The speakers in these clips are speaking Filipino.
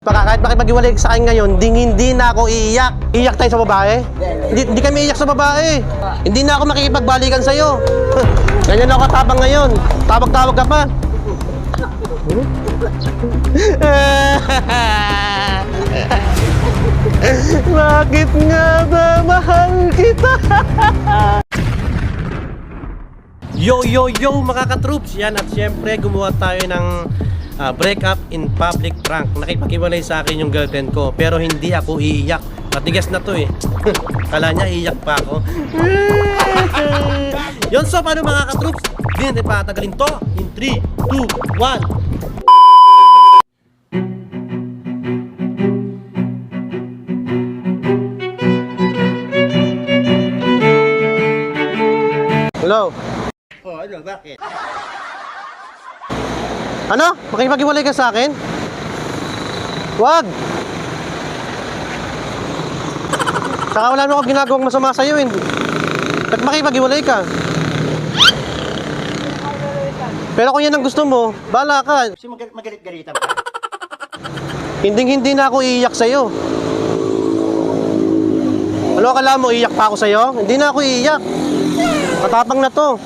Kahit makipag-iwalay sa akin ngayon, hindi na ako iiyak. Iiyak tayo sa babae? Hindi kami iiyak sa babae. Hindi na ako makikipagbalikan sa'yo. Ganyan ako katapang ngayon. Tawag-tawag ka pa. Bakit nga ba mahal kita? Yo mga ka-troops. Yan, at syempre gumawa tayo ng break up in public prank. Nakipag-iwalay sa akin yung girlfriend ko, pero hindi ako iiyak. Matigas na to eh. Kala niya iiyak pa ako. Yun, so paano mga ka-troops? Hindi natin patagalin to. In 3, 2, 1. Hello? Oh, ano, bakit? Ano? Makipag-iwalay ka sa akin? Wag! Saka wala naman akong ginagawang masama sa'yo eh. Ba't makipag-iwalay ka? Pero kung yan ang gusto mo, bahala ka. Kasi magalit-galitan pa. Hindi na ako iiyak sa'yo. Ano akala mo, iiyak pa ako sa'yo? Hindi na ako iiyak. Matapang na to.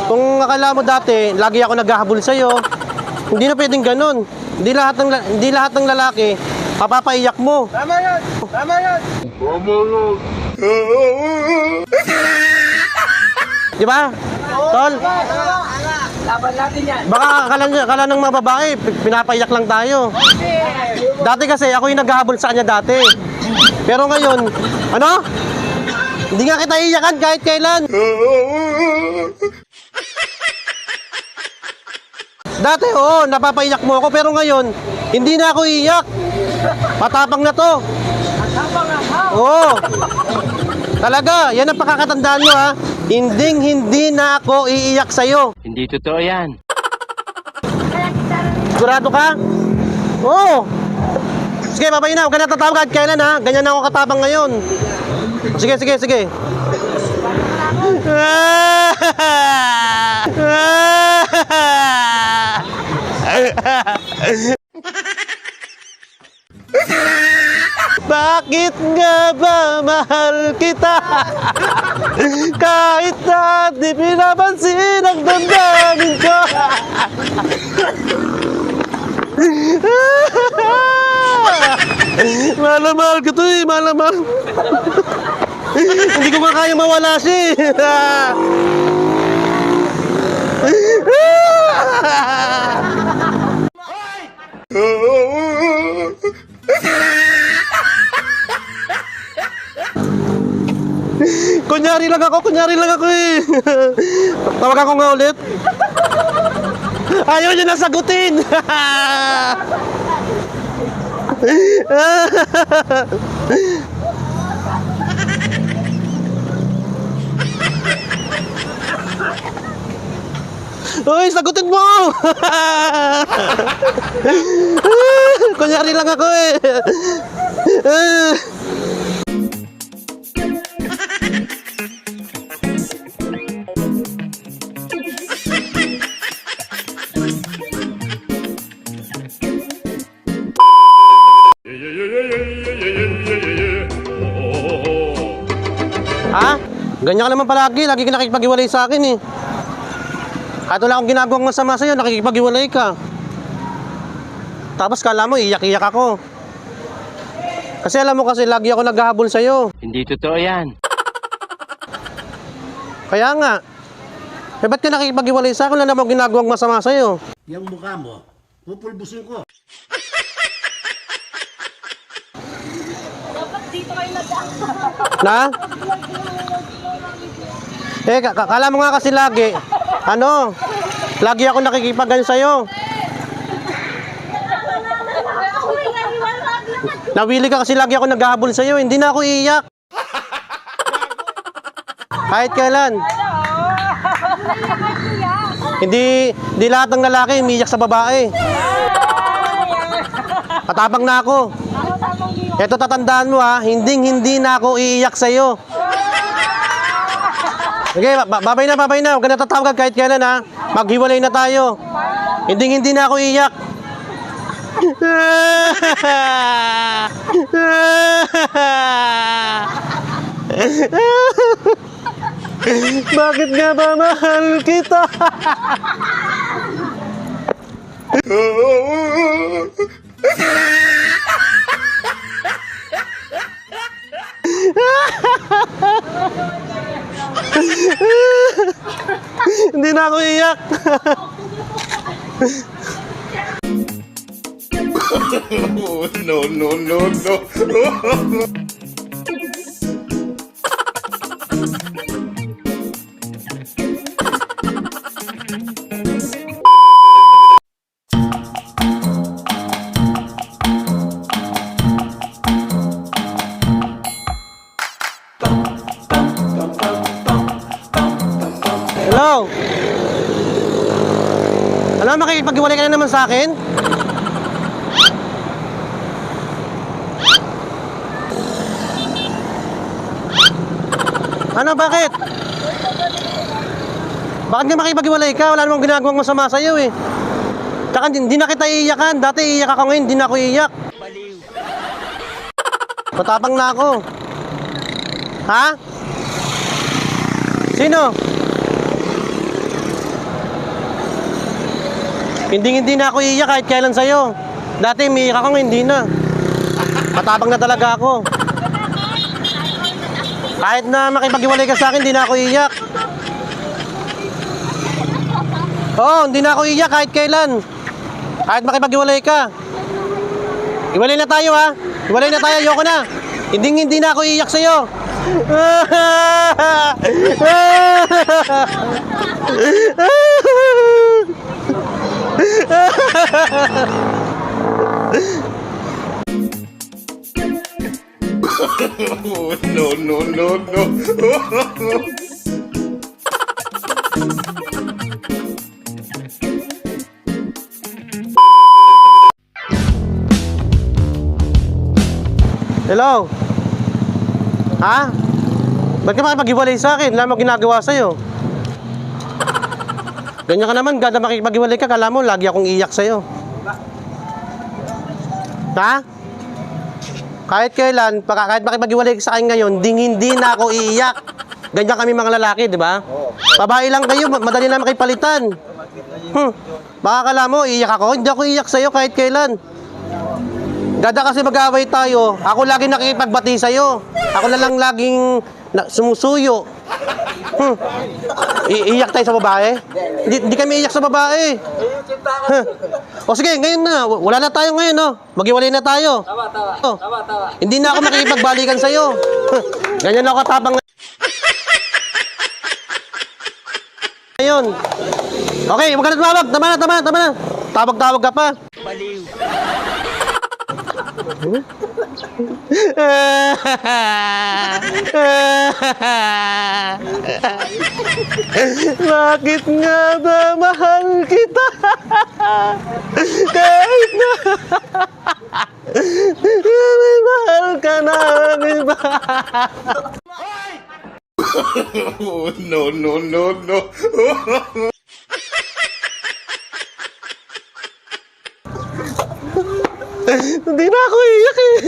Kung akala mo dati, lagi ako naghahabol sa'yo, hindi na pwedeng ganun. Hindi lahat ng lalaki, papapaiyak mo. Tama yan! Tama yan! Di ba? Tol? Laban natin yan! Baka akala ng mga babae, pinapaiyak lang tayo. Dati kasi, ako yung naghahabol sa kanya dati. Pero ngayon, ano? Hindi nga kita iiyakan kahit kailan. Dati, oo, napapaiyak mo ako, pero ngayon, hindi na ako iiyak. Matapang na to. Matapang na ha? Oo. Talaga, yan ang pakakatandaan mo ha. Hindi na ako iiyak sa'yo. Hindi totoo yan. Sigurado ka? Oo. Sige, babay na. Huwag ka na tatawag kahit kailan ha. Ganyan na ako katapang ngayon. Sige. Bakit nga ba mahal kita? Kahit na di pinapansin ang damdamin ko. Mahal ko to eh, mahal. Hindi ko kaya mawala siya eh. Kunyari lang ako eh. Tawag ako nga ulit. Ayaw niya na sagutin. Uy, sagutin mo! Kunyari lang ako eh. Ha? Ganyan ka naman palagi. Lagi ka nakikipag-iwalay sa akin eh. Kahit wala akong ginagawang masama sa'yo, nakikipag-iwalay ka. Tapos kala mo, iyak-iyak ako. Kasi alam mo kasi, lagi ako naghahabol sa'yo. Hindi totoo yan. Kaya nga. Eh, ba't ka nakikipag-iwalay sa akin? Wala namang ginagawang masama sa'yo. Yung mukha mo, pupulbusin ko. Dapat dito kayo nag-aak. Na? Eh, kala mo nga kasi lagi, lagi ako nakikipag-ganyan sa'yo. Nawili ka kasi lagi ako naghahabol sa'yo, hindi na ako iiyak. Kahit kailan. Hindi lahat ng lalaki umiiyak sa babae. Matapang na ako. Ito tatandaan mo ha, hindi na ako iiyak sa'yo. Sige, babay na. Huwag ka natatawag kahit kailan ha. Maghiwalay na tayo. Hindi na ako iiyak. Bakit nga ba mahal kita? Hindi na ako iyak. No, no, no, no. Hello? Alam, makikipag-iwalay ka na naman sa akin? Ano, bakit? Bakit nga makipag-iwalay ka? Wala namang ginagawang masama sa'yo eh. Tsaka hindi na kita iiyakan. Dati iiyak ako, ngayon hindi na ako iiyak. Matapang na ako. Ha? Sino? Hindi na ako iiyak kahit kailan sa'yo. Dati umiiyak ako, ngayon hindi na. Matapang na talaga ako. Kahit na makipag-iwalay ka sa akin, hindi na ako iiyak. Oo, hindi na ako iiyak kahit kailan. Kahit makipag-iwalay ka. Iwalay na tayo ha. Iwalay na tayo, ayoko na. Hindi na ako iiyak sa'yo. No, no, no, no. Hello? Ha? Ba't ka makipag-iwalay sa akin? Wala mo ginagawa sa'yo. Ganyan ka naman, ganda makipag-iwalay ka, kala mo, lagi akong iyak sa'yo. Ha? Kahit kailan, kahit makipag-iwalay ka sa akin ngayon, hindi na ako iiyak. Ganyan kami mga lalaki, di ba? Babae lang kayo, madali na makipalitan. Baka kala mo, iiyak ako, hindi ako iiyak sa'yo kahit kailan. Gada kasi mag-away tayo, ako lagi nakikipagbati sa'yo. Ako na lang laging sumusuyo. Iiyak tayo sa babae? Hindi kami iiyak sa babae. O sige, ngayon na. Wala na tayo ngayon, no? Mag-iwalay na tayo. Tama. Hindi na ako makikipagbalikan sa'yo. Ganyan ako katapang ngayon. Okay, huwag ka na tumawag. Tama na. Tawag ka pa. Bakit nga ba mahal kita? Kahit na mahal ka namin ba? No, no, no, no. Hindi na ako iyak eh.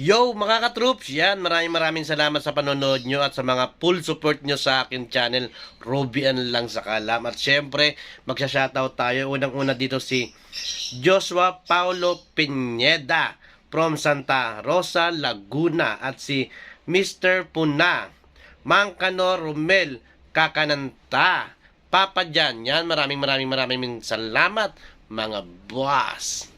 Yo mga ka-troops, yan, maraming salamat sa panonood nyo at sa mga full support nyo sa akin channel, Robian lang sa kalam. At syempre, magsha-shoutout tayo. Unang-una dito si Joshua Paulo Pineda from Santa Rosa, Laguna. At si Mr. Puna, Mangkano Romel Kakananta, Papa Jan. Yan, maraming salamat mga boss.